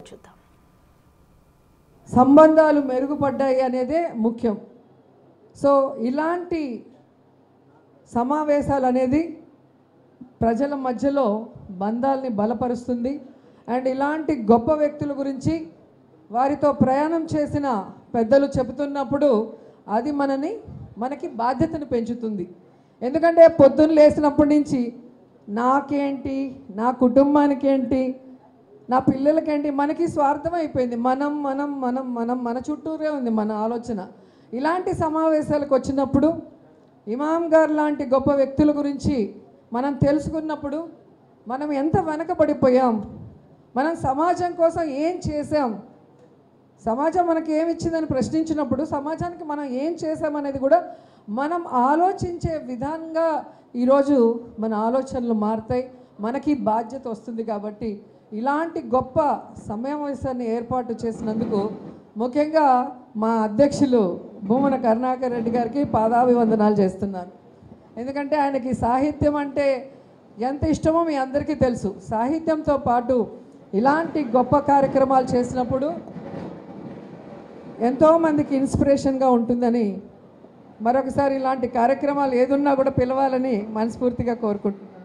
చూద్దాం. సంబంధాలు మెరుగుపడ్డాయి అనేదే ముఖ్యం. సో ఇలాంటి సమావేశాలు అనేది ప్రజల మధ్యలో బంధాల్ని బలపరుస్తుంది. అండ్ ఇలాంటి గొప్ప వ్యక్తుల గురించి వారితో ప్రయాణం చేసిన పెద్దలు చెబుతున్నప్పుడు అది మనకి బాధ్యతను పెంచుతుంది. ఎందుకంటే పొద్దున్న లేచినప్పటి నుంచి నాకేంటి, నా కుటుంబానికి ఏంటి, నా పిల్లలకేంటి, మనకి స్వార్థం అయిపోయింది. మనం మనం మనం మనం మన చుట్టూరే ఉంది మన ఆలోచన. ఇలాంటి సమావేశాలకు వచ్చినప్పుడు ఇమాం గారు లాంటి గొప్ప వ్యక్తుల గురించి మనం తెలుసుకున్నప్పుడు మనం ఎంత వెనకబడిపోయాం, మనం సమాజం కోసం ఏం చేసాం, సమాజం మనకి ఏమి ఇచ్చిందని ప్రశ్నించినప్పుడు సమాజానికి మనం ఏం చేసామనేది కూడా మనం ఆలోచించే విధంగా ఈరోజు మన ఆలోచనలు మారుతాయి, మనకి బాధ్యత వస్తుంది. కాబట్టి ఇలాంటి గొప్ప సమావేశాన్ని ఏర్పాటు చేసినందుకు ముఖ్యంగా మా అధ్యక్షులు భూమన కరుణాకర్ రెడ్డి గారికి పాదాభివందనాలు చేస్తున్నాను. ఎందుకంటే ఆయనకి సాహిత్యం అంటే ఎంత ఇష్టమో మీ అందరికీ తెలుసు. సాహిత్యంతో పాటు ఇలాంటి గొప్ప కార్యక్రమాలు చేసినప్పుడు ఎంతోమందికి ఇన్స్పిరేషన్గా ఉంటుందని మరొకసారి ఇలాంటి కార్యక్రమాలు ఏదున్నా కూడా పిలవాలని మనస్ఫూర్తిగా కోరుకుంటున్నాను.